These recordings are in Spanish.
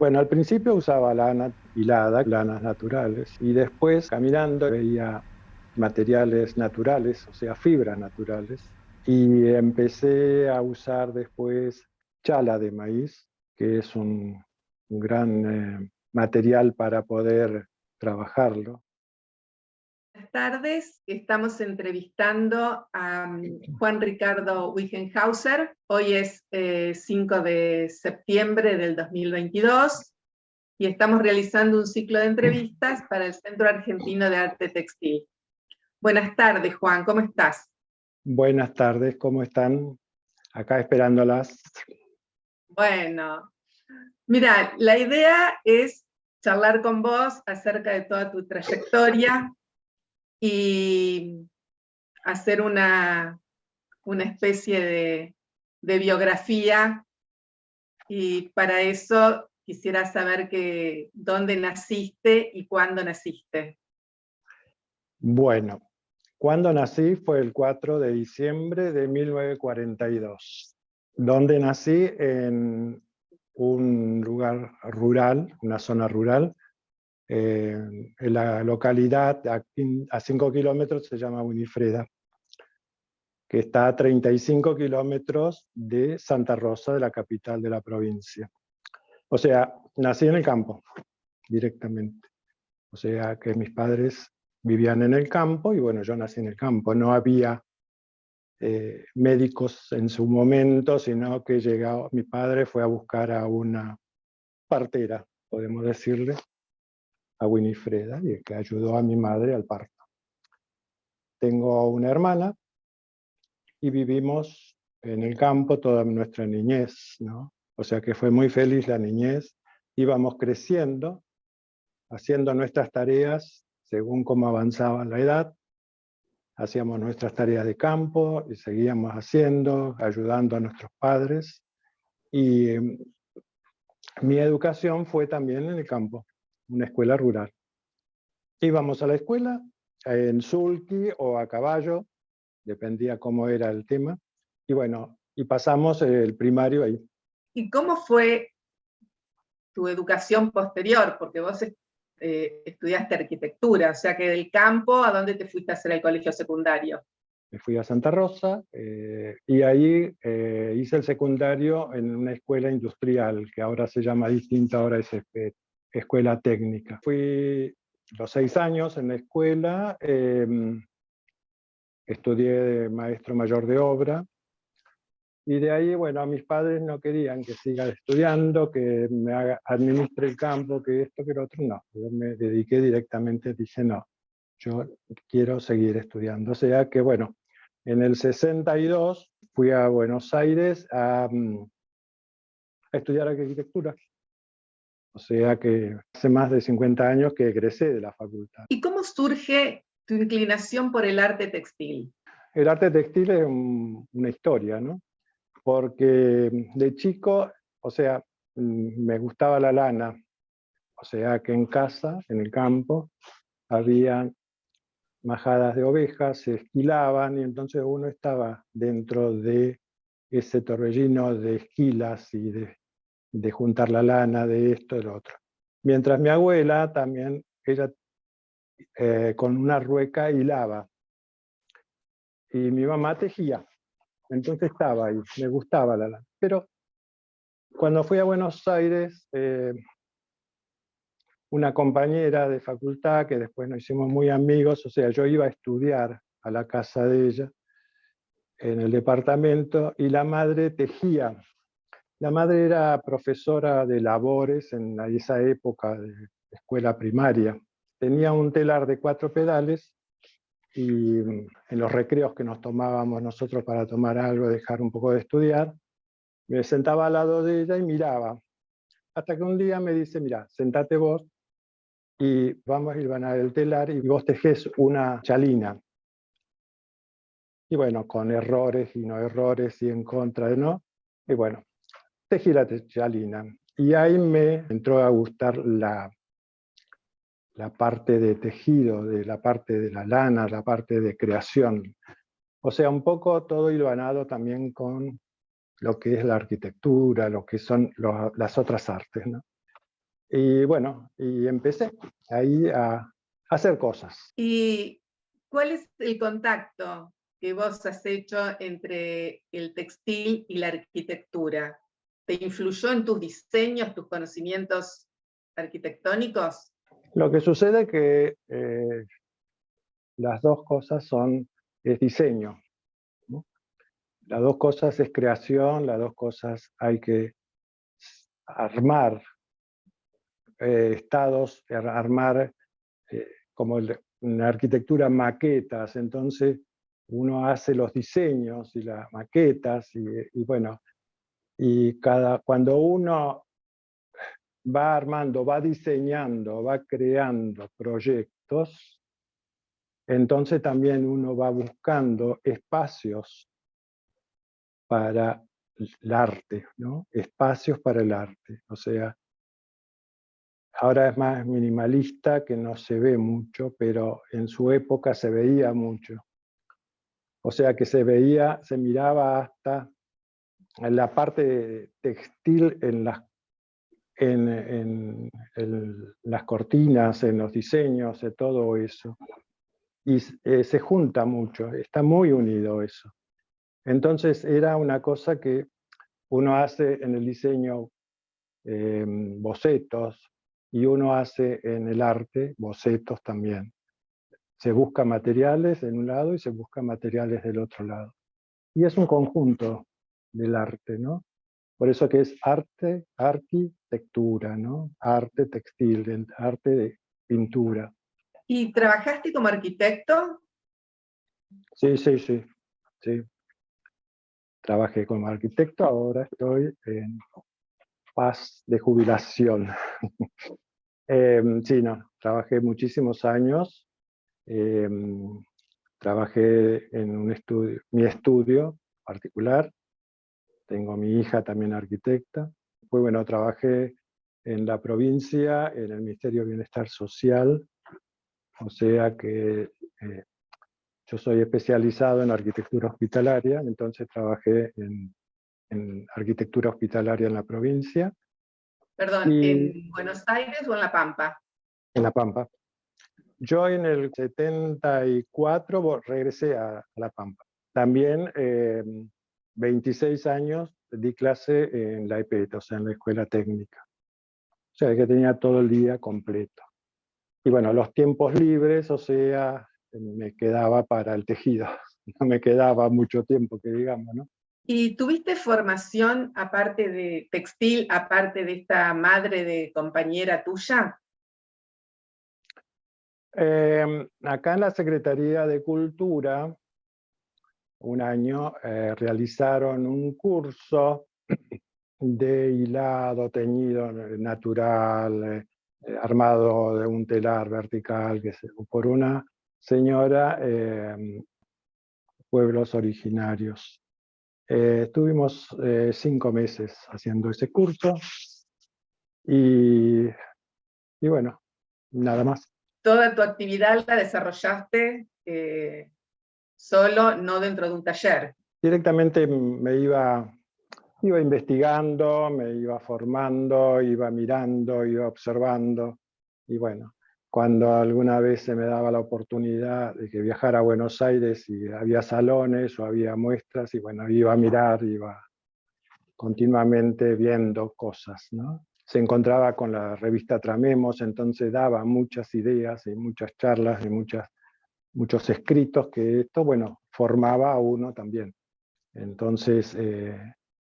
Bueno, al principio usaba lana hilada, lanas naturales, y después caminando veía materiales naturales, o sea, fibras naturales, y empecé a usar después chala de maíz, que es un gran material para poder trabajarlo. Buenas tardes, estamos entrevistando a Juan Ricardo Wichenhauser. Hoy es 5 de septiembre del 2022 y estamos realizando un ciclo de entrevistas para el Centro Argentino de Arte Textil. Buenas tardes, Juan, ¿cómo estás? Buenas tardes, ¿cómo están? Acá esperándolas. Bueno, mira, la idea es charlar con vos acerca de toda tu trayectoria y hacer una especie de biografía, y para eso quisiera saber dónde naciste y cuándo naciste. Bueno, cuando nací fue el 4 de diciembre de 1942, donde nací en un lugar rural, una zona rural, en la localidad a 5 kilómetros se llama Winifreda, que está a 35 kilómetros de Santa Rosa, de la capital de la provincia. O sea, nací en el campo, directamente. O sea, que mis padres vivían en el campo y bueno, yo nací en el campo. No había médicos en su momento, sino que mi padre fue a buscar a una partera, podemos decirle, a Winifreda, y que ayudó a mi madre al parto. Tengo una hermana y vivimos en el campo toda nuestra niñez, ¿no? O sea que fue muy feliz la niñez. Íbamos creciendo, haciendo nuestras tareas según cómo avanzaba la edad. Hacíamos nuestras tareas de campo y seguíamos haciendo, ayudando a nuestros padres. Y mi educación fue también en el campo, una escuela rural. Íbamos a la escuela en sulky o a caballo, dependía cómo era el tema. Y bueno, y pasamos el primario ahí. ¿Y cómo fue tu educación posterior? Porque vos estudiaste arquitectura, o sea que del campo, ¿a dónde te fuiste a hacer el colegio secundario? Me fui a Santa Rosa y ahí hice el secundario en una escuela industrial, que ahora se llama distinta, ahora es escuela técnica. Fui los 6 años en la escuela, estudié de maestro mayor de obra, y de ahí, bueno, a mis padres no querían que siga estudiando, que administre el campo, que esto, que lo otro, no. Yo me dediqué directamente, dije, no, yo quiero seguir estudiando. O sea que, bueno, en el 62 fui a Buenos Aires a estudiar arquitectura. O sea que hace más de 50 años que egresé de la facultad. ¿Y cómo surge tu inclinación por el arte textil? El arte textil es una historia, ¿no? Porque de chico, o sea, me gustaba la lana. O sea que en casa, en el campo, había majadas de ovejas, se esquilaban y entonces uno estaba dentro de ese torbellino de esquilas y de juntar la lana, de esto, de lo otro. Mientras mi abuela también, ella con una rueca hilaba y mi mamá tejía. Entonces estaba ahí, me gustaba la lana. Pero cuando fui a Buenos Aires, una compañera de facultad, que después nos hicimos muy amigos, o sea, yo iba a estudiar a la casa de ella, en el departamento, y la madre tejía. La madre era profesora de labores en esa época de escuela primaria. Tenía un telar de 4 pedales y en los recreos que nos tomábamos nosotros para tomar algo, dejar un poco de estudiar, me sentaba al lado de ella y miraba. Hasta que un día me dice, mira, sentate vos y vamos a ir a el telar y vos tejés una chalina. Y bueno, con errores y no errores y en contra de no. Y bueno, tejí la chalina. Y ahí me entró a gustar la parte de tejido, de la parte de la lana, la parte de creación. O sea, un poco todo hilvanado también con lo que es la arquitectura, lo que son las otras artes, ¿no? Y bueno, y empecé ahí a hacer cosas. ¿Y cuál es el contacto que vos has hecho entre el textil y la arquitectura? ¿Te influyó en tus diseños, tus conocimientos arquitectónicos? Lo que sucede es que las dos cosas es diseño, ¿no? Las dos cosas es creación, las dos cosas hay que armar estados, armar como en arquitectura maquetas, entonces uno hace los diseños y las maquetas y bueno, cuando uno va armando, va diseñando, va creando proyectos, entonces también uno va buscando espacios para el arte, ¿no? Espacios para el arte. O sea, ahora es más minimalista, que no se ve mucho, pero en su época se veía mucho. O sea que se miraba hasta en la parte textil en las cortinas, en los diseños, de todo eso. Y se junta mucho, está muy unido eso. Entonces era una cosa que uno hace en el diseño bocetos y uno hace en el arte bocetos también. Se busca materiales en un lado y se busca materiales del otro lado. Y es un conjunto del arte, ¿no? Por eso que es arte, arquitectura, ¿no? Arte textil, arte de pintura. ¿Y trabajaste como arquitecto? Sí, sí, sí, sí. Trabajé como arquitecto, ahora estoy en paz de jubilación. Sí, no, trabajé muchísimos años. eh, Trabajé en mi estudio particular. Tengo a mi hija también arquitecta. Pues bueno, trabajé en la provincia, en el Ministerio de Bienestar Social, o sea que yo soy especializado en arquitectura hospitalaria, entonces trabajé en arquitectura hospitalaria en la provincia Perdón, y ¿en Buenos Aires o en La Pampa? en La Pampa. Yo en el 74 regresé a La Pampa. También 26 años di clase en la EPET, o sea, en la escuela técnica. O sea, que tenía todo el día completo. Y bueno, los tiempos libres, o sea, me quedaba para el tejido. No me quedaba mucho tiempo, que digamos, ¿no? ¿Y tuviste formación aparte de textil, aparte de esta madre de compañera tuya? Acá en la Secretaría de Cultura, un año realizaron un curso de hilado, teñido natural, armado de un telar vertical, por una señora, pueblos originarios. Estuvimos 5 meses haciendo ese curso y, y bueno, nada más. Toda tu actividad la desarrollaste solo, no dentro de un taller. Directamente iba investigando, me iba formando, iba mirando, iba observando. Y bueno, cuando alguna vez se me daba la oportunidad de que viajara a Buenos Aires y había salones o había muestras, y bueno, iba a mirar, iba continuamente viendo cosas, ¿no? Se encontraba con la revista Tramemos, entonces daba muchas ideas y muchas charlas y muchos escritos que esto, bueno, formaba a uno también. Entonces,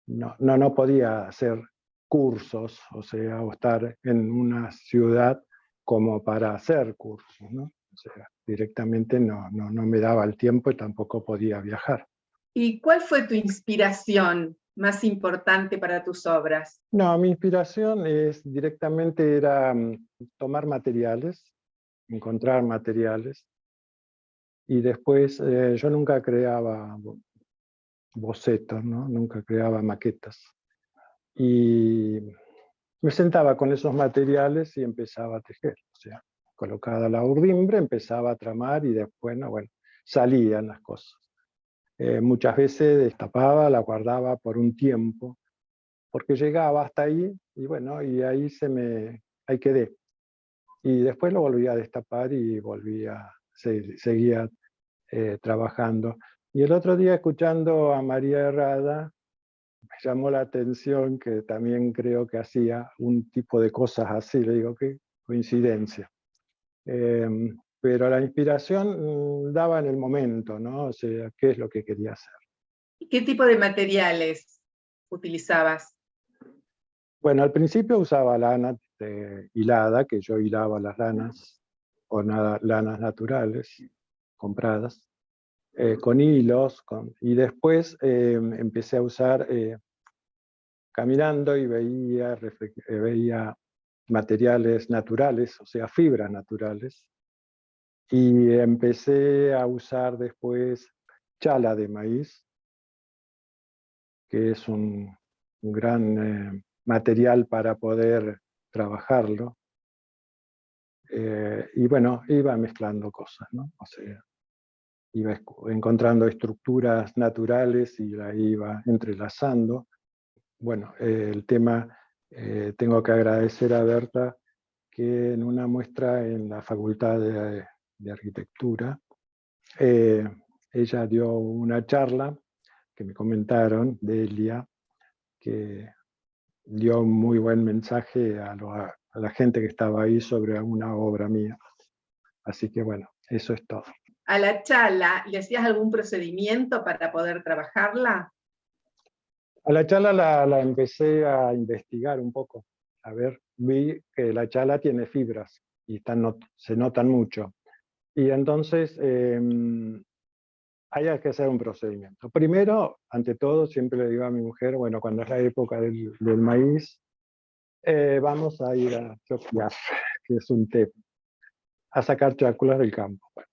no podía hacer cursos, o sea, o estar en una ciudad como para hacer cursos, ¿no? O sea, directamente no me daba el tiempo y tampoco podía viajar. ¿Y cuál fue tu inspiración más importante para tus obras? No, mi inspiración directamente era tomar materiales, encontrar materiales, y después yo nunca creaba bocetos, ¿no? Nunca creaba maquetas. Y me sentaba con esos materiales y empezaba a tejer. O sea, colocada la urdimbre, empezaba a tramar y después, no, bueno, salían las cosas. Muchas veces destapaba, la guardaba por un tiempo, porque llegaba hasta ahí y bueno, y ahí ahí quedé. Y después lo volví a destapar y seguía trabajando. Y el otro día, escuchando a María Herrada, me llamó la atención que también creo que hacía un tipo de cosas así. Le digo, qué coincidencia. Pero la inspiración daba en el momento, ¿no? O sea, qué es lo que quería hacer. ¿Qué tipo de materiales utilizabas? Bueno, al principio usaba lana hilada, que yo hilaba las lanas, o lanas naturales, compradas, con hilos, y después empecé a usar, caminando, y veía materiales naturales, o sea, fibras naturales, y empecé a usar después chala de maíz, que es un gran material para poder trabajarlo. Y bueno, iba mezclando cosas, ¿no? O sea, iba encontrando estructuras naturales y la iba entrelazando. Bueno, el tema, tengo que agradecer a Berta que en una muestra en la Facultad de Arquitectura, ella dio una charla que me comentaron de Elia, que dio un muy buen mensaje a la gente que estaba ahí sobre una obra mía. Así que bueno, eso es todo. ¿A la chala le hacías algún procedimiento para poder trabajarla? A la chala la empecé a investigar un poco. A ver, vi que la chala tiene fibras y se notan mucho. Y entonces hay que hacer un procedimiento. Primero, ante todo, siempre le digo a mi mujer, bueno, cuando es la época del maíz, vamos a ir a choclar, que es un té, a sacar choclos del campo. Bueno,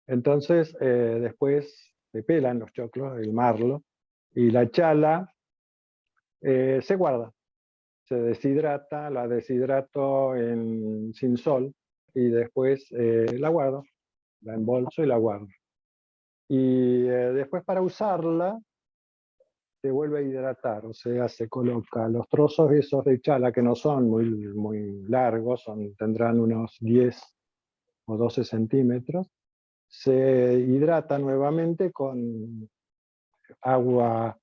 entonces, después se pelan los choclos, el marlo, y la chala se guarda, se deshidrata, la deshidrato sin sol, y después la guardo, la embolso y la guardo. Y después, para usarla, se vuelve a hidratar, o sea, se coloca los trozos esos de chala, que no son muy largos, tendrán unos 10 o 12 centímetros, se hidrata nuevamente con agua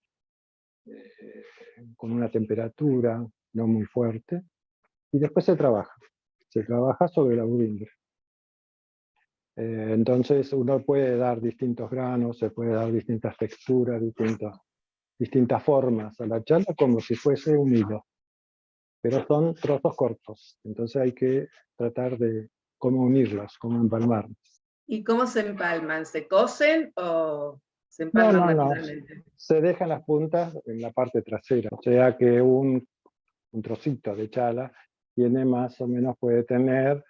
con una temperatura no muy fuerte, y después se trabaja sobre la budimbre. Entonces uno puede dar distintos granos, se puede dar distintas texturas, distintas formas a la chala, como si fuese un hilo, pero son trozos cortos, entonces hay que tratar de cómo unirlos, cómo empalmarlos. ¿Y cómo se empalman? ¿Se cosen o se No, empalman no, no, naturalmente? se dejan las puntas en la parte trasera, o sea que un trocito de chala tiene más o menos, puede tener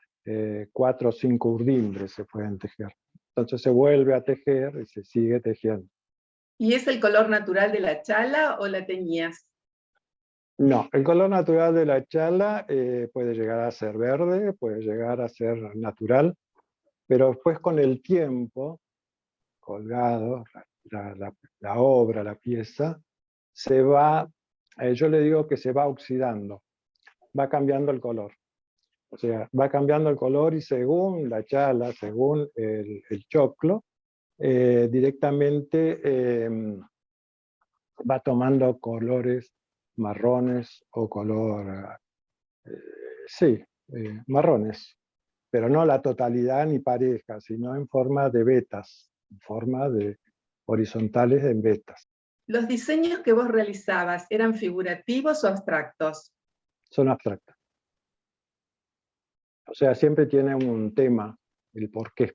4 o 5 urdimbres, se pueden tejer. Entonces se vuelve a tejer y se sigue tejiendo. ¿Y es el color natural de la chala o la teñías? No, el color natural de la chala puede llegar a ser verde, puede llegar a ser natural, pero después, con el tiempo, colgado, la obra, la pieza, se va, yo le digo que se va oxidando, va cambiando el color. O sea, va cambiando el color, y según la chala, según el choclo, directamente va tomando colores marrones o color, sí, marrones, pero no la totalidad ni pareja, sino en forma de vetas, en forma de horizontales en vetas. ¿Los diseños que vos realizabas eran figurativos o abstractos? Son abstractas. O sea, siempre tiene un tema, el porqué.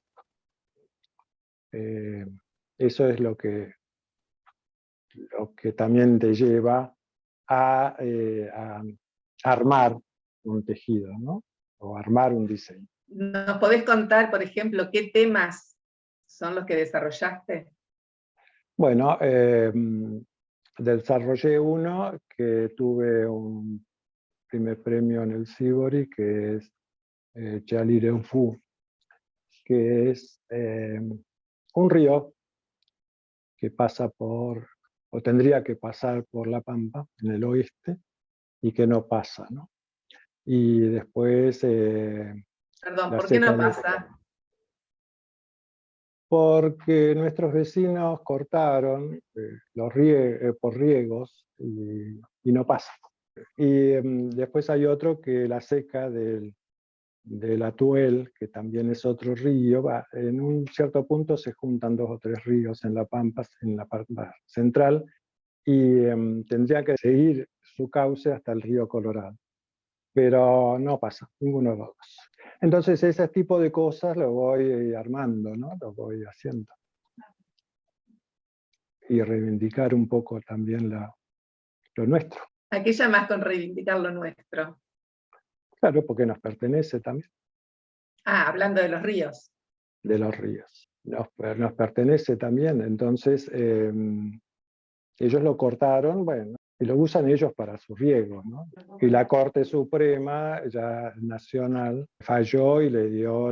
Eso es lo que también te lleva a armar un tejido, ¿no? O armar un diseño. ¿Nos podés contar, por ejemplo, qué temas son los que desarrollaste? Bueno, desarrollé uno que tuve un primer premio en el Sibori, que es Chali Renfu, que es un río que pasa o tendría que pasar por La Pampa, en el oeste, y que no pasa, ¿no? y después Perdón, la ¿por qué seca no de... pasa? Porque nuestros vecinos cortaron por riegos y no pasa. Y después hay otro que la seca del Atuel, que también es otro río, en un cierto punto se juntan 2 o 3 ríos en la Pampa central, y tendría que seguir su cauce hasta el río Colorado. Pero no pasa, ninguno de los dos. Entonces ese tipo de cosas lo voy armando, ¿no? Lo voy haciendo. Y reivindicar un poco también lo nuestro. ¿A qué llamás con reivindicar lo nuestro? Claro, porque nos pertenece también, Ah, hablando de los ríos. de los ríos. Nos pertenece también, entonces ellos lo cortaron, bueno, y lo usan ellos para sus riegos, ¿no? Y la Corte Suprema, ya nacional, falló y le dio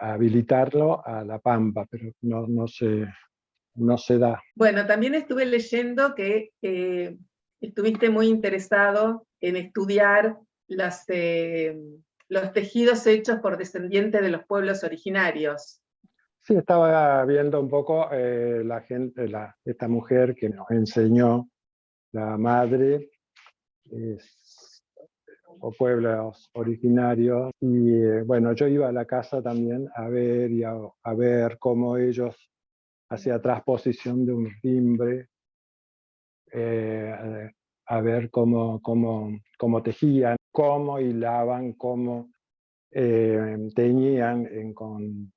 habilitarlo a la Pampa, pero no se da. Bueno, también estuve leyendo que estuviste muy interesado en estudiar los tejidos hechos por descendientes de los pueblos originarios. Sí, estaba viendo un poco esta mujer que nos enseñó, la madre, o pueblos originarios, y bueno, yo iba a la casa también a ver a ver cómo ellos hacían transposición de un timbre, a ver cómo tejían, cómo hilaban, cómo teñían con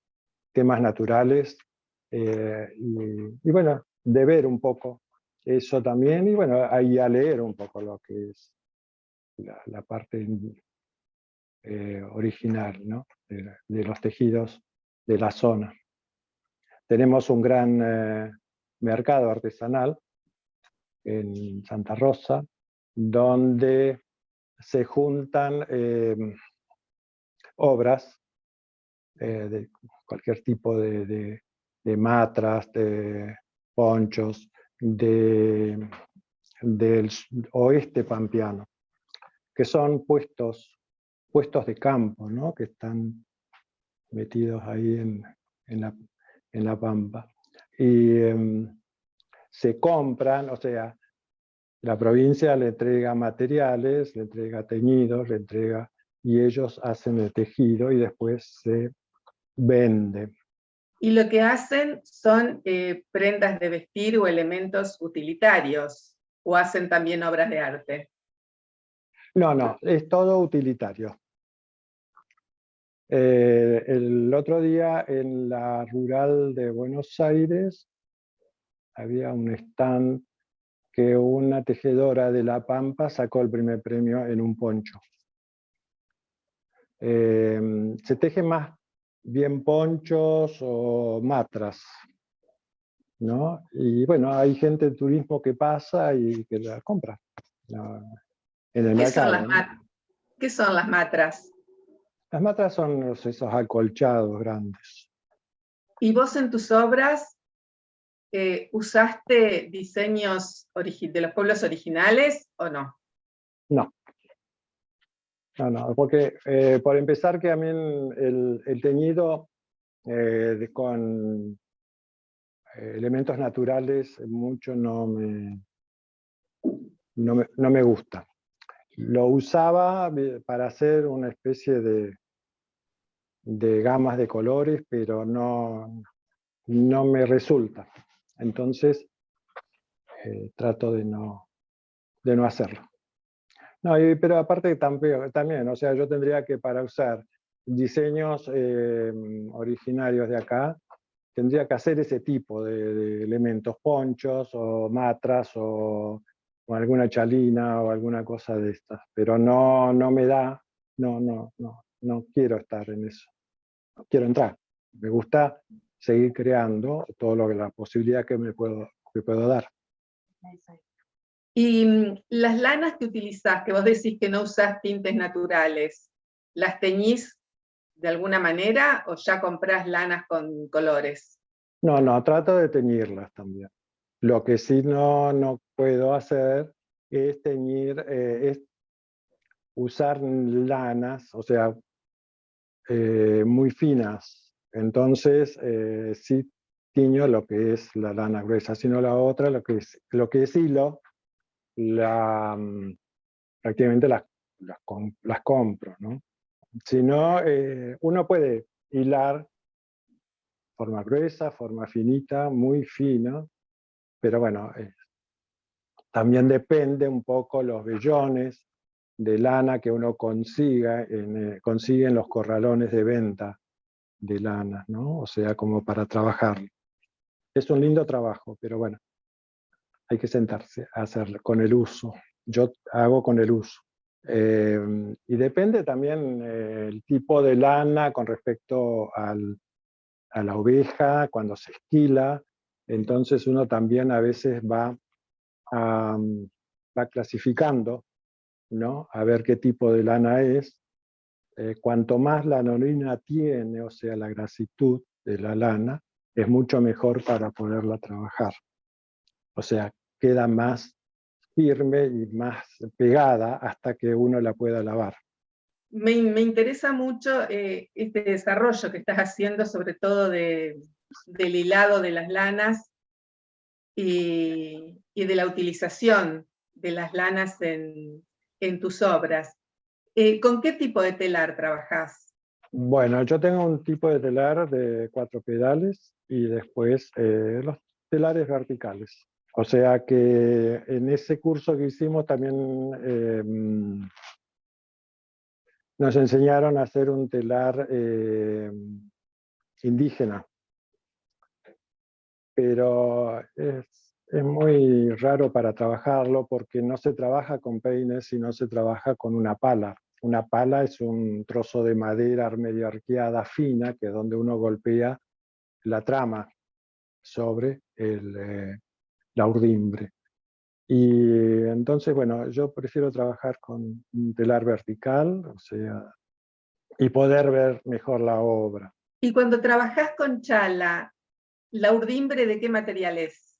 temas naturales, y bueno, de ver un poco eso también, y bueno, ahí a leer un poco lo que es la parte original, ¿no? de los tejidos de la zona. Tenemos un gran mercado artesanal en Santa Rosa, donde se juntan obras de cualquier tipo de matras, de ponchos, del oeste pampeano, que son puestos de campo, ¿no? Que están metidos ahí en la pampa. Y se compran, o sea, la provincia le entrega materiales, le entrega teñidos, y ellos hacen el tejido y después se vende. Y lo que hacen son prendas de vestir o elementos utilitarios, o hacen también obras de arte. No, es todo utilitario. El otro día en la rural de Buenos Aires había un stand que una tejedora de La Pampa sacó el primer premio en un poncho. Se teje más bien ponchos o matras, ¿no? Y bueno, hay gente de turismo que pasa y que la compra, ¿no? En el mercado, ¿no? ¿Qué son las matras? Las matras son esos acolchados grandes. ¿Y vos en tus obras usaste diseños de los pueblos originales o no? No, porque por empezar que a mí el teñido con elementos naturales mucho no me gusta. Lo usaba para hacer una especie de gamas de colores, pero no me resulta. Entonces trato de no hacerlo. No, pero aparte también, o sea, yo tendría que, para usar diseños originarios de acá, tendría que hacer ese tipo de elementos, ponchos o matras o alguna chalina o alguna cosa de estas, pero no me da, no quiero estar en eso, no quiero entrar. Me gusta seguir creando la posibilidad que me puedo dar. Y las lanas que utilizás, que vos decís que no usás tintes naturales, ¿las teñís de alguna manera o ya comprás lanas con colores? No, trato de teñirlas también. Lo que sí no puedo hacer es teñir, usar lanas, o sea, muy finas. Entonces, sí tiño lo que es la lana gruesa, sino la otra, lo que es hilo, la, prácticamente las compro, ¿no? Si no, uno puede hilar forma gruesa, forma finita, muy fino, pero bueno, también depende un poco los vellones de lana que uno consigue en los corralones de venta de lana, ¿no? O sea, como para trabajar. Es un lindo trabajo, pero bueno, hay que sentarse a hacerlo con el uso. Yo hago con el uso. Y depende también el tipo de lana con respecto a la oveja, cuando se esquila. Entonces uno también a veces a, va clasificando, ¿no? A ver qué tipo de lana es. Cuanto más lanolina tiene, o sea, la grasitud de la lana, es mucho mejor para poderla trabajar. O sea, queda más firme y más pegada hasta que uno la pueda lavar. Me interesa mucho este desarrollo que estás haciendo, sobre todo del hilado de las lanas y de la utilización de las lanas en tus obras. ¿Con qué tipo de telar trabajás? Bueno, yo tengo un tipo de telar de 4 pedales y después los telares verticales. O sea que en ese curso que hicimos también nos enseñaron a hacer un telar indígena, pero es muy raro para trabajarlo porque no se trabaja con peines, sino se trabaja con una pala. Una pala es un trozo de madera medio arqueada, fina, que es donde uno golpea la trama sobre la urdimbre. Y entonces, bueno, yo prefiero trabajar con un telar vertical, o sea, y poder ver mejor la obra. Y cuando trabajás con chala, ¿la urdimbre de qué material es?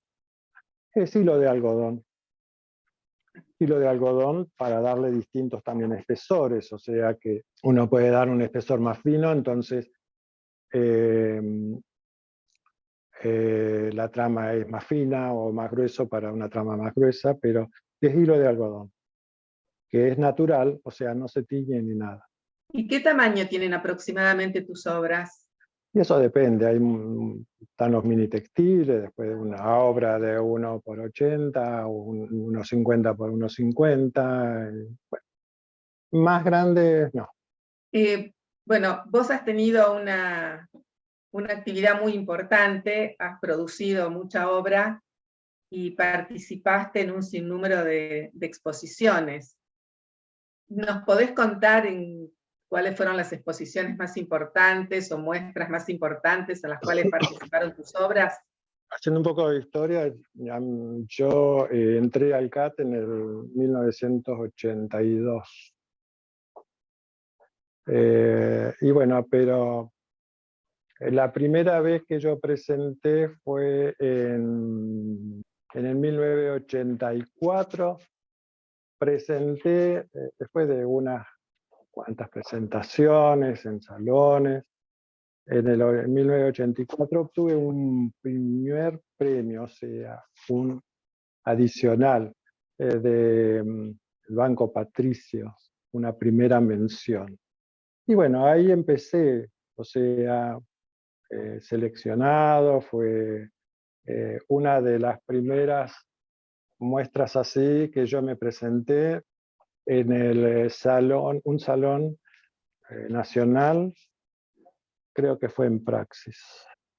Es hilo de algodón para darle distintos también espesores, o sea que uno puede dar un espesor más fino, entonces eh, la trama es más fina o más grueso para una trama más gruesa, pero es hilo de algodón, que es natural, o sea, no se tiñe ni nada. ¿Y qué tamaño tienen aproximadamente tus obras? Y eso depende, están los mini textiles, después una obra de 1 por 80, o 1,50 por 1,50, bueno, más grandes no. Bueno, vos has tenido una actividad muy importante, has producido mucha obra y participaste en un sinnúmero de exposiciones. ¿Nos podés contar en cuáles fueron las exposiciones más importantes o muestras más importantes en las cuales participaron tus obras? Haciendo un poco de historia, yo entré al CAT en el 1982. Y bueno, pero la primera vez que yo presenté fue en el 1984. Presenté, después de unas cuantas presentaciones en salones, en 1984 obtuve un primer premio, o sea, un adicional del Banco Patricio, una primera mención. Y bueno, ahí empecé, o sea, seleccionado, fue una de las primeras muestras así que yo me presenté en el salón, un salón nacional, creo que fue en Praxis.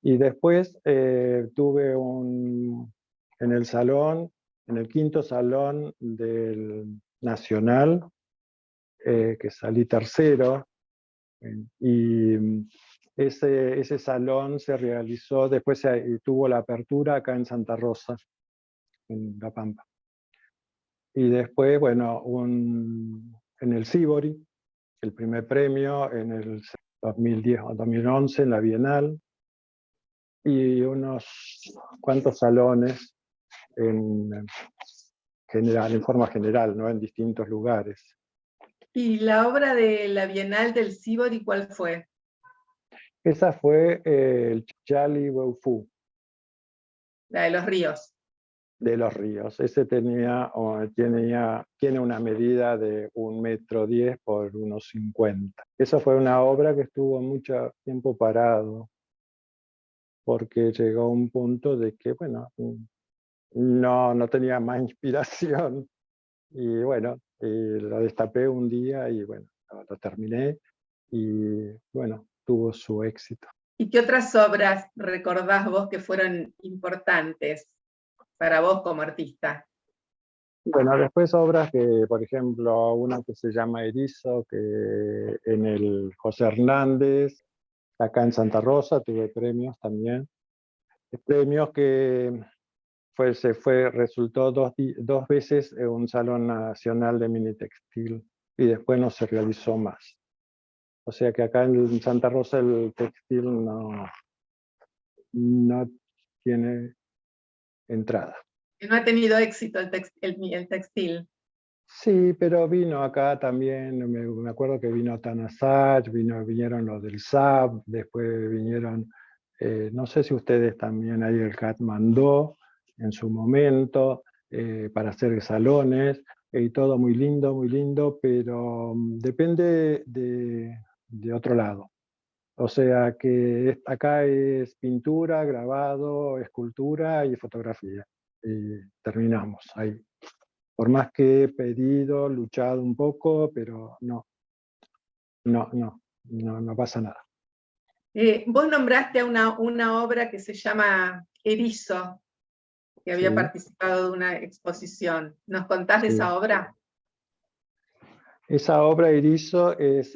Y después tuve en el salón, en el 5.º salón del Nacional, que salí tercero, y ese salón se realizó, después tuvo la apertura acá en Santa Rosa, en La Pampa. Y después, bueno, en el Sibori, el primer premio en el 2010 o 2011 en la Bienal, y unos cuantos salones en forma general, ¿no? En distintos lugares. ¿Y la obra de la Bienal del Sibori cuál fue? Esa fue el Chali Weufu, La de los ríos. de los ríos. Ese tiene una medida de 1,10 m por 1,50 m. Esa fue una obra que estuvo mucho tiempo parado, porque llegó a un punto de que, bueno, no tenía más inspiración. Y bueno, lo destapé un día y bueno, lo terminé y bueno, tuvo su éxito. ¿Y qué otras obras recordás vos que fueron importantes para vos como artista? Bueno, después obras que, por ejemplo, una que se llama Erizo, que en el José Hernández, acá en Santa Rosa, tuve premios también. Premios que resultó dos veces en un Salón Nacional de Mini Textil y después no se realizó más. O sea que acá en Santa Rosa el textil no tiene entrada. Que no ha tenido éxito el textil. Sí, pero vino acá también, me acuerdo que vino Tanasach, vinieron los del SAP, después vinieron, no sé si ustedes también ahí el CAT mandó en su momento para hacer salones, y todo muy lindo, pero depende de otro lado. O sea que acá es pintura, grabado, escultura y fotografía. Y terminamos ahí. Por más que he pedido, luchado un poco, pero no pasa nada. Vos nombraste a una obra que se llama Erizo, que había Sí, participado de una exposición. ¿Nos contás de sí. esa obra? Esa obra Erizo es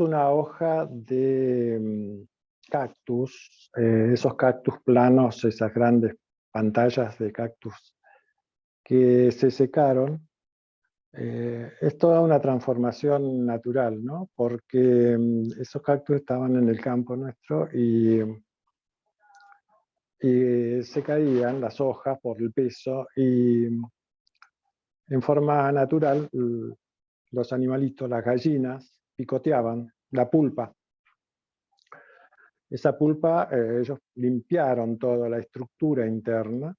una hoja de cactus, esos cactus planos, esas grandes pantallas de cactus que se secaron. Es toda una transformación natural, ¿no? Porque esos cactus estaban en el campo nuestro y se caían las hojas por el peso y en forma natural los animalitos, las gallinas, picoteaban la pulpa. Esa pulpa, ellos limpiaron toda la estructura interna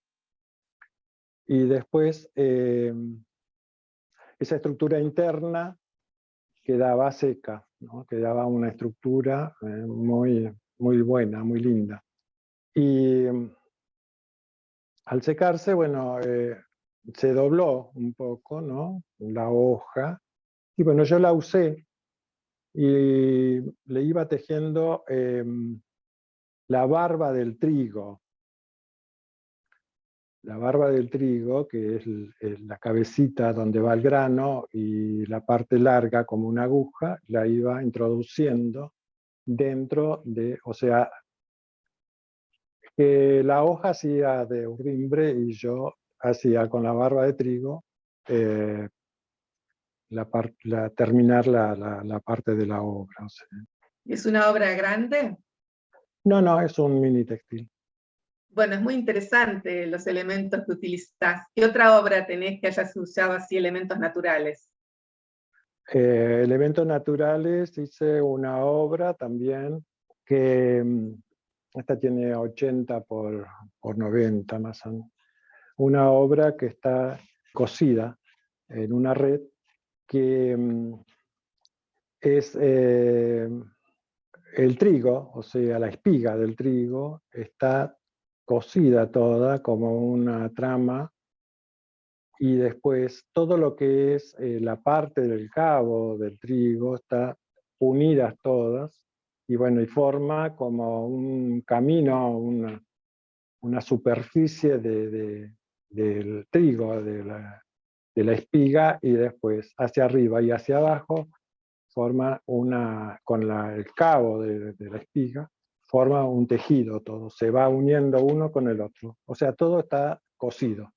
y después esa estructura interna quedaba seca, ¿no? Quedaba una estructura muy buena, muy linda. Y al secarse, bueno, se dobló un poco, ¿no? La hoja. Y bueno, yo la usé y le iba tejiendo la barba del trigo. La barba del trigo, que es la cabecita donde va el grano y la parte larga como una aguja, la iba introduciendo dentro de, o sea, que la hoja hacía de urdimbre y yo hacía con la barba de trigo eh, terminar la parte de la obra. O sea. ¿Es una obra grande? No, es un mini textil. Bueno, es muy interesante los elementos que utilizás. ¿Qué otra obra tenés que hayas usado así elementos naturales? Elementos naturales, hice una obra también que esta tiene 80 por 90 más o menos. Una obra que está cosida en una red que es el trigo, o sea, la espiga del trigo, está cocida toda como una trama y después todo lo que es la parte del cabo del trigo está unidas todas y bueno, y forma como un camino, una superficie del trigo, de la espiga y después hacia arriba y hacia abajo forma el cabo de la espiga, forma un tejido todo, se va uniendo uno con el otro. O sea, todo está cosido.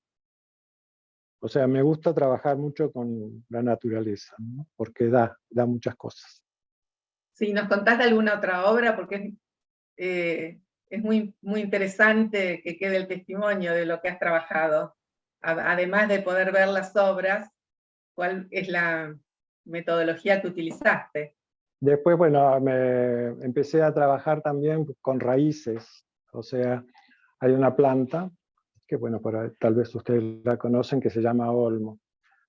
O sea, me gusta trabajar mucho con la naturaleza, ¿no? Porque da muchas cosas. Si nos contás de alguna otra obra, porque es muy interesante que quede el testimonio de lo que has trabajado. además de poder ver las obras, ¿cuál es la metodología que utilizaste? Después, bueno, me empecé a trabajar también con raíces, o sea, hay una planta, que bueno, tal vez ustedes la conocen, que se llama olmo,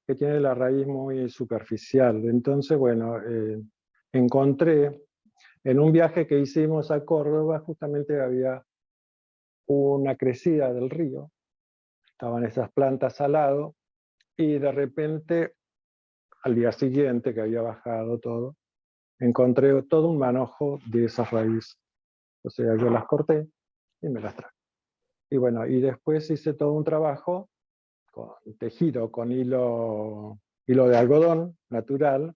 que tiene la raíz muy superficial. Entonces, bueno, encontré, en un viaje que hicimos a Córdoba, justamente había una crecida del río, estaban esas plantas al lado, y de repente, al día siguiente que había bajado todo, encontré todo un manojo de esas raíces. O sea, yo las corté y me las traje. Y bueno, y después hice todo un trabajo con tejido, con hilo de algodón natural,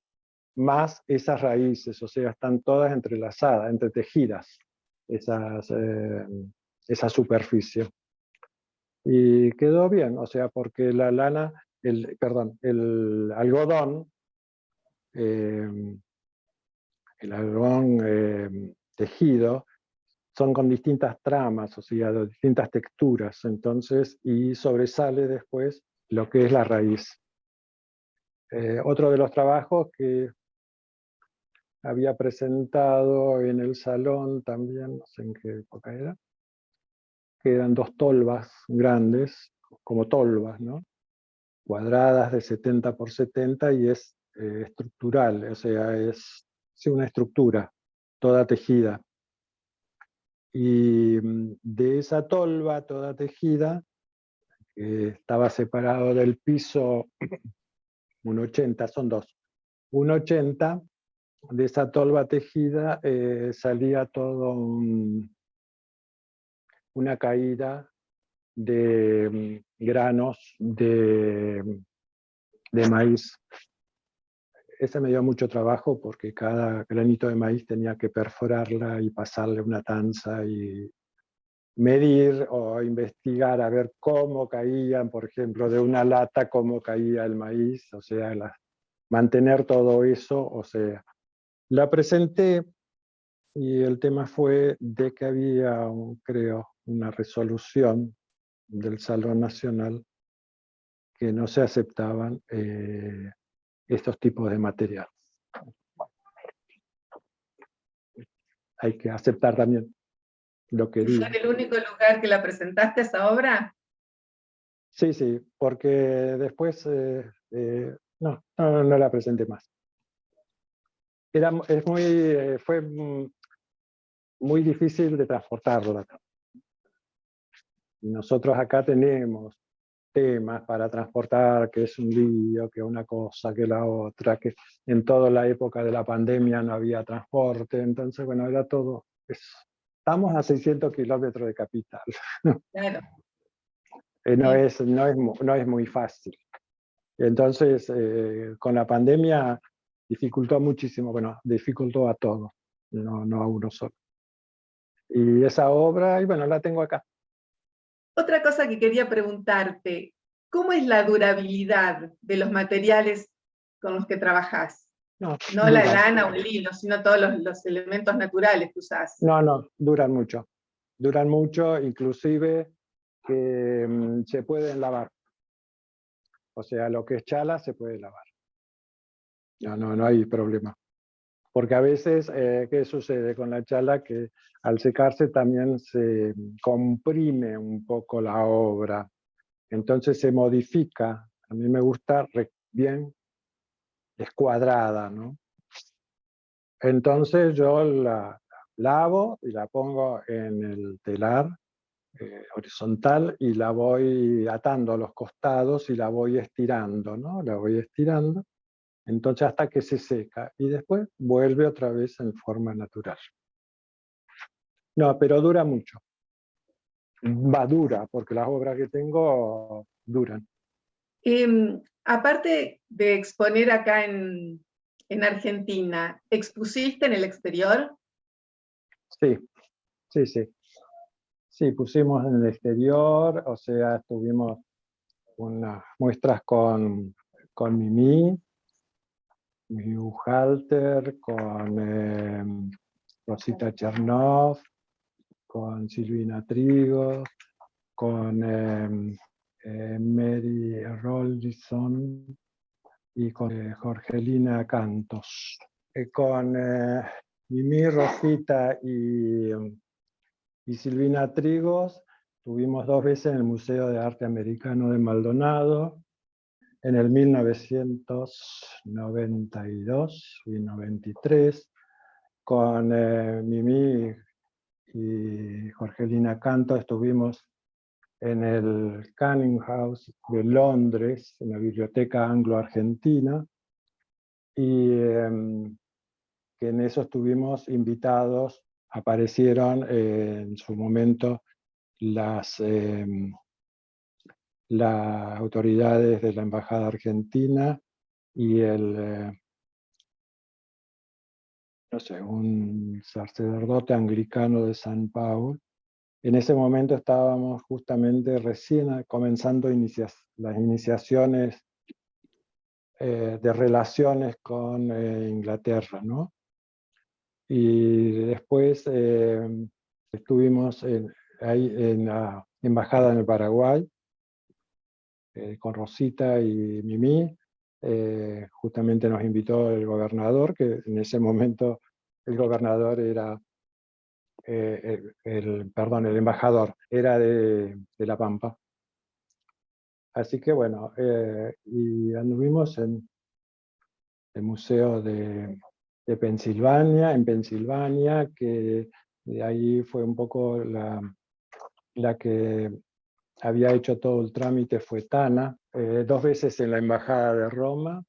más esas raíces, o sea, están todas entrelazadas, entretejidas, esa superficie. Y quedó bien, o sea, porque la lana, perdón, eh, el algodón tejido, son con distintas tramas, o sea, de distintas texturas, entonces, y sobresale después lo que es la raíz. Otro de los trabajos que había presentado en el salón también, no sé en qué época era, que eran dos tolvas grandes, como tolvas, ¿no? Cuadradas de 70 por 70 y es estructural, o sea, es sí, una estructura toda tejida. Y de esa tolva toda tejida, que estaba separado del piso un 80, son dos, un 80, de esa tolva tejida salía todo una caída de granos de maíz. Ese me dio mucho trabajo porque cada granito de maíz tenía que perforarla y pasarle una tanza y medir o investigar a ver cómo caían, por ejemplo, de una lata, cómo caía el maíz, o sea, mantener todo eso, o sea, la presenté y el tema fue de que había, creo, una resolución del Salón Nacional que no se aceptaban estos tipos de material. Hay que aceptar también lo que ¿Y fue digan. el único lugar que la presentaste esa obra? Sí, sí, porque después no la presenté más. Fue muy difícil de transportarla. Nosotros acá tenemos temas para transportar, que es un lío, que una cosa, que la otra, que en toda la época de la pandemia no había transporte, entonces, bueno, era todo eso. Estamos a 600 kilómetros de capital. Claro. No Sí. no es muy fácil. Entonces, con la pandemia dificultó muchísimo, bueno, dificultó a todos, no a uno solo. Y esa obra, y bueno, la tengo acá. Otra cosa que quería preguntarte, ¿cómo es la durabilidad de los materiales con los que trabajás? No, No la duran. lana o el hilo, sino todos los elementos naturales que usás. No, duran mucho. Duran mucho, inclusive que se pueden lavar. O sea, lo que es chala se puede lavar. No hay problema. Porque a veces, ¿qué sucede con la chala? Que al secarse también se comprime un poco la obra. Entonces se modifica. A mí me gusta bien escuadrada, ¿no? Entonces yo la lavo y la pongo en el telar horizontal y la voy atando a los costados y la voy estirando, ¿no? La voy estirando, entonces hasta que se seca y después vuelve otra vez en forma natural. No, pero dura mucho. Dura, porque las obras que tengo duran. Aparte de exponer acá en Argentina, ¿expusiste en el exterior? Sí, sí, sí. Sí, pusimos en el exterior, o sea, tuvimos unas muestras con Mimi, Halter, con Rosita Chernov, con Silvina Trigo, con Mary Rollison y con Jorgelina Cantos. Con Mimi, Rosita y Silvina Trigos estuvimos 2 veces en el Museo de Arte Americano de Maldonado, en el 1992 y 93, con Mimi y Jorgelina Cantos estuvimos en el Canning House de Londres, en la Biblioteca Anglo-Argentina, y que en eso estuvimos invitados, aparecieron en su momento las autoridades de la Embajada Argentina y no sé, un sacerdote anglicano de San Paulo. En ese momento estábamos justamente recién comenzando las iniciaciones de relaciones con Inglaterra, ¿no? Y después estuvimos ahí en la embajada en el Paraguay, con Rosita y Mimi. Justamente nos invitó el gobernador, que en ese momento el gobernador era, perdón, el embajador era de La Pampa. Así que bueno, y anduvimos en el Museo de Pensilvania, en Pensilvania, que de ahí fue un poco la que había hecho todo el trámite, fue Tana, 2 veces en la Embajada de Roma,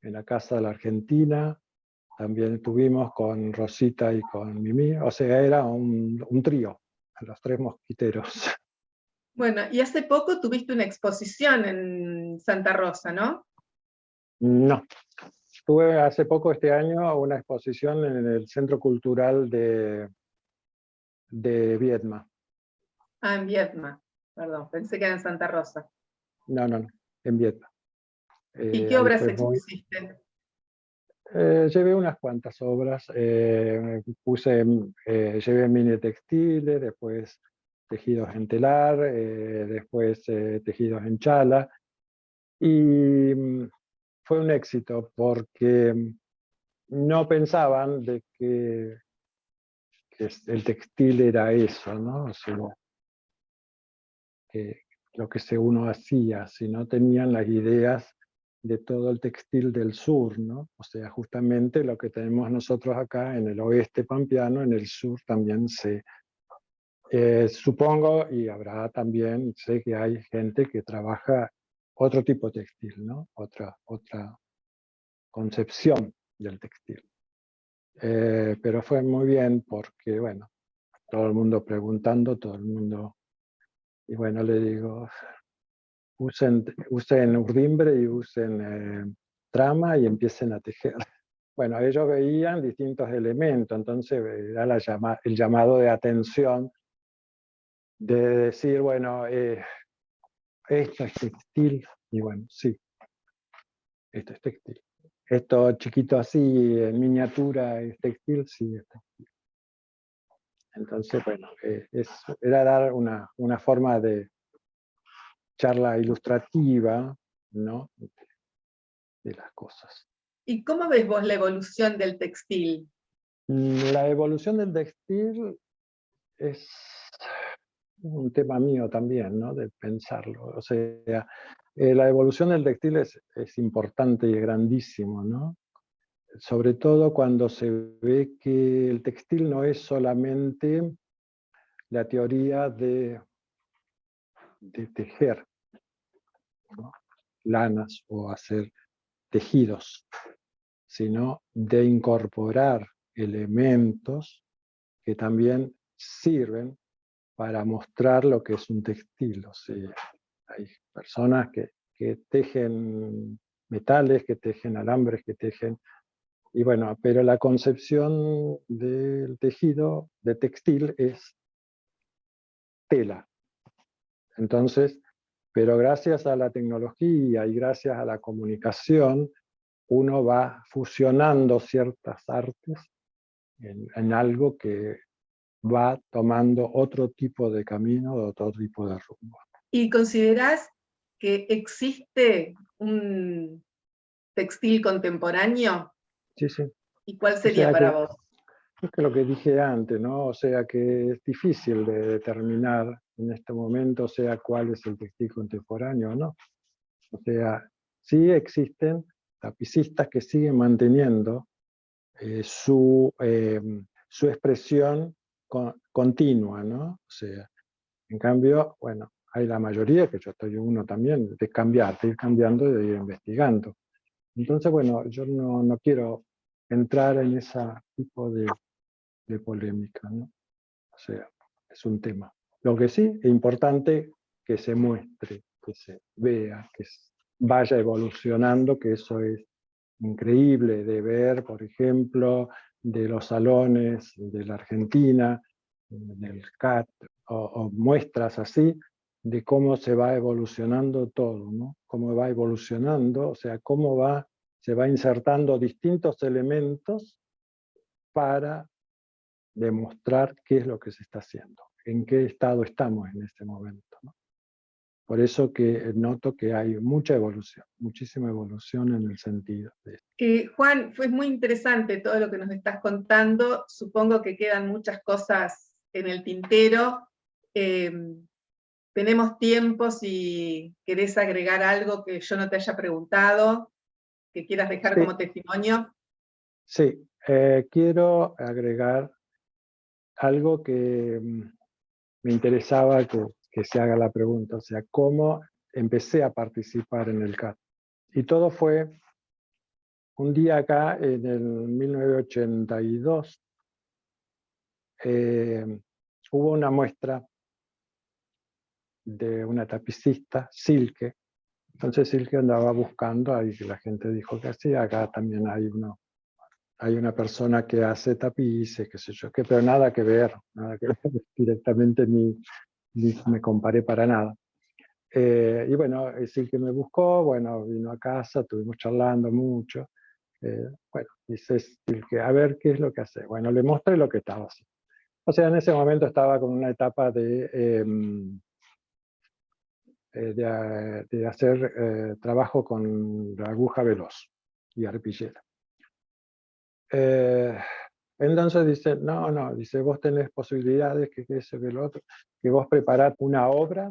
en la Casa de la Argentina, también estuvimos con Rosita y con Mimi, o sea, era un trío, los 3 mosquiteros. Bueno, y hace poco tuviste una exposición en Santa Rosa, ¿no? No, tuve hace poco este año una exposición en el Centro Cultural de Viedma. Ah, en Viedma, perdón, pensé que era en Santa Rosa. No, en Viedma. ¿Y qué Ahí obras fue expusiste? llevé unas cuantas obras, llevé mini textiles, después tejidos en telar, después tejidos en chala, y fue un éxito porque no pensaban de que el textil era eso, ¿no? O sea, que lo que uno hacía, sino tenían las ideas de todo el textil del sur, ¿no? O sea, justamente lo que tenemos nosotros acá en el oeste pampeano, en el sur también supongo, y habrá también, sé que hay gente que trabaja otro tipo de textil, ¿no? Otra concepción del textil. Pero fue muy bien porque, bueno, todo el mundo preguntando, todo el mundo, y bueno, le digo, usen urdimbre y usen trama y empiecen a tejer. Bueno, ellos veían distintos elementos, entonces era el llamado de atención de decir, bueno, esto es textil, y bueno, sí, esto es textil. Esto chiquito así, en miniatura, es textil, sí, es textil. Entonces, bueno, era dar una forma de charla ilustrativa, ¿no? De las cosas. ¿Y cómo ves vos la evolución del textil? La evolución del textil es un tema mío también, ¿no? De pensarlo. O sea, la evolución del textil es importante y es grandísimo, ¿no? Sobre todo cuando se ve que el textil no es solamente la teoría de tejer, ¿no? Lanas o hacer tejidos, sino de incorporar elementos que también sirven para mostrar lo que es un textil. O sea, hay personas que tejen metales, que tejen alambres, que tejen... Y bueno, pero la concepción del tejido, de textil, es tela. Entonces, pero gracias a la tecnología y gracias a la comunicación, uno va fusionando ciertas artes en algo que va tomando otro tipo de camino, otro tipo de rumbo. ¿Y considerás que existe un textil contemporáneo? Sí, sí. ¿Y cuál O sería sea para que, vos? es que lo que dije antes, ¿no? O sea que es difícil de determinar en este momento, o sea, cuál es el textil contemporáneo, ¿no? O sea, sí existen tapicistas que siguen manteniendo su expresión continua, ¿no? O sea, en cambio, bueno, hay la mayoría, que yo estoy uno también, de cambiar, de ir cambiando y de ir investigando. Entonces, bueno, yo no quiero entrar en ese tipo de polémica, ¿no? O sea, es un tema. Lo que sí es importante que se muestre, que se vea, que vaya evolucionando, que eso es increíble de ver, por ejemplo, de los salones de la Argentina, del CAT, o muestras así, de cómo se va evolucionando todo, ¿no? Cómo va evolucionando, o sea, se va insertando distintos elementos para demostrar qué es lo que se está haciendo, en qué estado estamos en este momento, ¿no? Por eso que noto que hay mucha evolución, muchísima evolución en el sentido de esto. Juan, fue muy interesante todo lo que nos estás contando. Supongo que quedan muchas cosas en el tintero. Tenemos tiempo si querés agregar algo que yo no te haya preguntado, que quieras dejar Sí, como testimonio. sí, quiero agregar algo que me interesaba que se haga la pregunta, o sea, cómo empecé a participar en el CAT. Y todo fue un día acá en el 1982, hubo una muestra de una tapicista, Silke. Entonces Silke andaba buscando, ahí que la gente dijo que hacía, acá también hay una persona que hace tapices, qué sé yo, pero nada que ver, directamente ni me comparé para nada. Y bueno, Silke me buscó, bueno, vino a casa, estuvimos charlando mucho. Bueno, dice Silke, a ver qué es lo que hace. Bueno, le mostré lo que estaba haciendo. O sea, en ese momento estaba con una etapa de hacer trabajo con la aguja veloz y arpillera. Entonces dice, no, dice, vos tenés posibilidades, que eso, que lo otro, que vos preparás una obra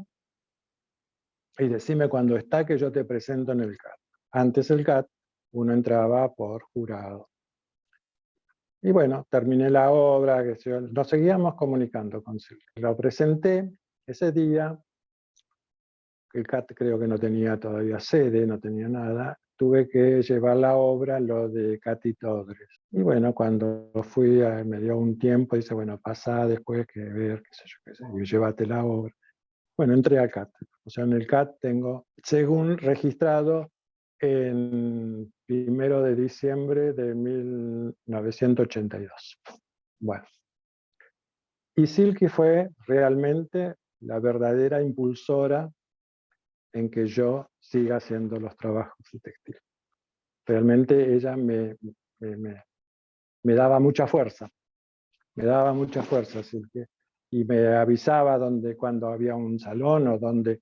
y decime cuando está que yo te presento en el CAT. Antes el CAT, uno entraba por jurado. Y bueno, terminé la obra, nos seguíamos comunicando con Silvia. Lo presenté ese día, el CAT creo que no tenía todavía sede, no tenía nada, tuve que llevar la obra lo de Katy Todres. Y bueno, cuando fui, me dio un tiempo, dice, bueno, pasa después que ver, qué sé yo, y llévate la obra. Bueno, entré al CAT. O sea, en el CAT tengo, según registrado, en 1 de diciembre de 1982. Bueno, y Silke fue realmente la verdadera impulsora en que yo siga haciendo los trabajos de textil. Realmente ella me daba mucha fuerza, Silke, y me avisaba cuando había un salón o donde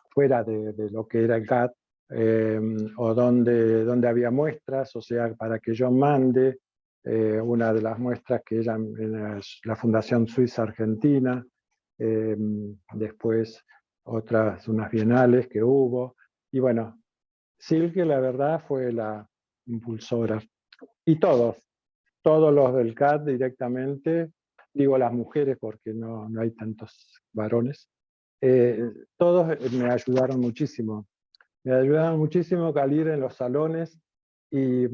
fuera de lo que era el CAT, o donde había muestras, o sea, para que yo mande una de las muestras que ella, en la Fundación Suiza Argentina, después unas bienales que hubo, y bueno, Silke la verdad fue la impulsora. Y todos los del CAT directamente, digo las mujeres porque no hay tantos varones, todos me ayudaron muchísimo. Me ayudaron muchísimo al ir en los salones y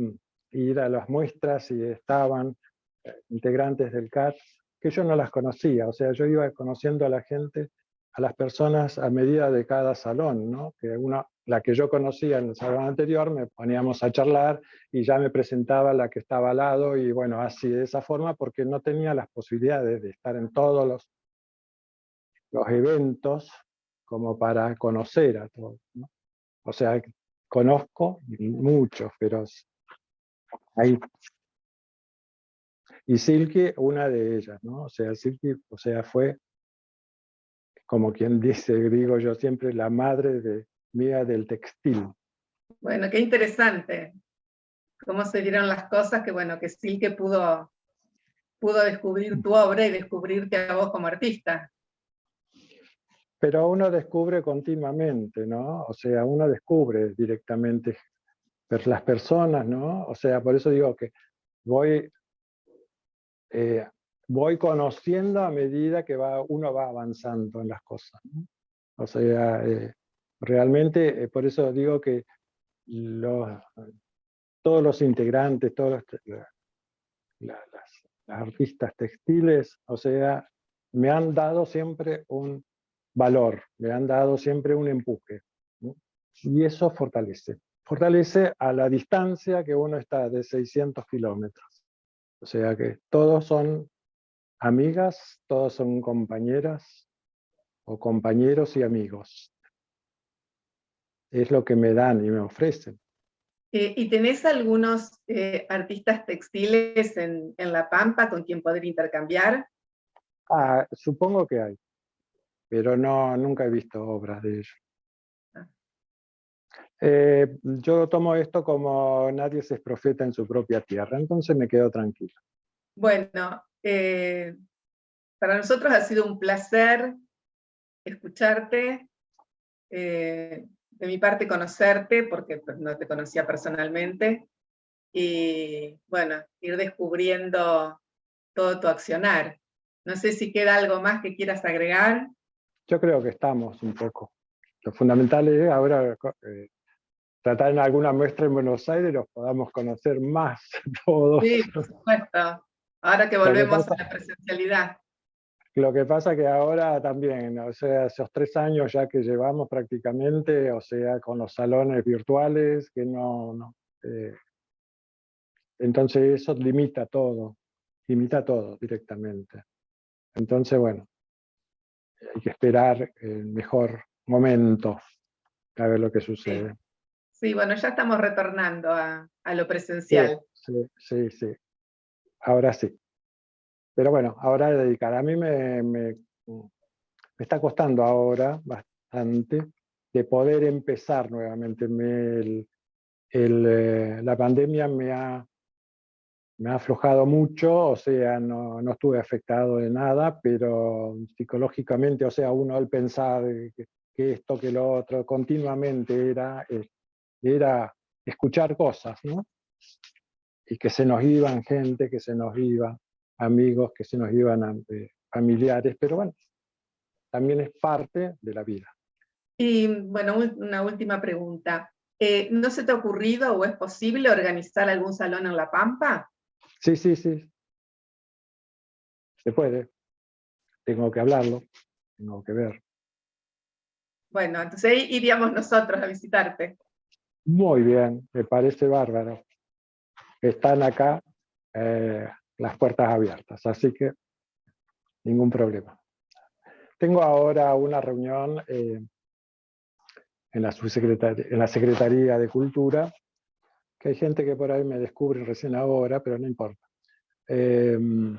ir a las muestras y estaban integrantes del CAT que yo no las conocía. O sea, yo iba conociendo a la gente, a las personas a medida de cada salón, ¿no? La que yo conocía en el salón anterior, me poníamos a charlar y ya me presentaba la que estaba al lado y bueno, así de esa forma, porque no tenía las posibilidades de estar en todos los eventos como para conocer a todos, ¿no? O sea, conozco muchos, pero hay... Y Silke, una de ellas, ¿no? O sea, Silke, o sea, fue como quien dice, digo yo siempre, la madre mía del textil. Bueno, qué interesante. Cómo se dieron las cosas, que bueno, que Silke pudo descubrir tu obra y descubrirte a vos como artista. Pero uno descubre continuamente, ¿no? O sea, uno descubre directamente las personas, ¿no? O sea, por eso digo que voy conociendo a medida que uno va avanzando en las cosas, ¿no? O sea, realmente, por eso digo que todos los integrantes, las artistas textiles, o sea, me han dado siempre un valor, me han dado siempre un empuje, ¿no? Y eso fortalece a la distancia que uno está de 600 kilómetros. O sea que todos son amigas, todos son compañeras o compañeros y amigos. Es lo que me dan y me ofrecen. ¿Y tenés algunos artistas textiles en La Pampa con quien poder intercambiar? Supongo que hay, pero nunca he visto obras de ellos. Yo tomo esto como nadie se es profeta en su propia tierra, entonces me quedo tranquilo. Bueno, para nosotros ha sido un placer escucharte, de mi parte conocerte, porque pues, no te conocía personalmente, y bueno, ir descubriendo todo tu accionar. No sé si queda algo más que quieras agregar. Yo creo que estamos un poco. Lo fundamental es ahora tratar en alguna muestra en Buenos Aires los podamos conocer más todos. Sí, por supuesto. Ahora que volvemos a la presencialidad. Lo que pasa que ahora también, o sea, esos 3 años ya que llevamos prácticamente, o sea, con los salones virtuales, que entonces eso limita todo directamente. Entonces, bueno, hay que esperar el mejor momento a ver lo que sucede. Sí. Sí, bueno, ya estamos retornando a lo Sí, presencial. sí. Ahora sí. Pero bueno, ahora dedicar. A mí me está costando ahora bastante de poder empezar nuevamente. La pandemia me ha aflojado mucho, o sea, no estuve afectado de nada, pero psicológicamente, o sea, uno al pensar que esto, que lo otro, continuamente era escuchar cosas, ¿no? Y que se nos iban gente, que se nos iban amigos, que se nos iban familiares, pero bueno, también es parte de la vida. Y bueno, una última pregunta. ¿No se te ha ocurrido o es posible organizar algún salón en La Pampa? Sí, se puede. Tengo que hablarlo, tengo que ver. Bueno, entonces ahí iríamos nosotros a visitarte. Muy bien, me parece bárbaro. Están acá las puertas abiertas, así que ningún problema. Tengo ahora una reunión en la Secretaría de Cultura, que hay gente que por ahí me descubre recién ahora, pero no importa, que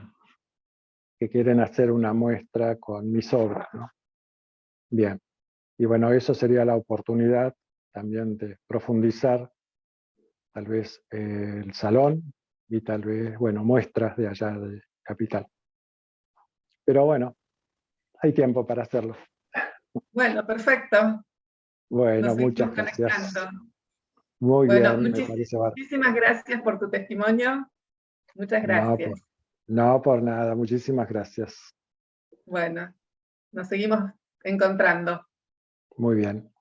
quieren hacer una muestra con mis obras, ¿no? Bien, y bueno, eso sería la oportunidad también de profundizar, tal vez el salón, y tal vez, bueno, muestras de allá de Capital. Pero bueno, hay tiempo para hacerlo. Bueno, perfecto. Bueno, Nos muchas seguimos gracias. conectando. Muy Bueno, bien, me parece bárbaro. muchísimas gracias por tu testimonio. Muchas No, gracias. no por nada, muchísimas gracias. Bueno, nos seguimos encontrando. Muy bien.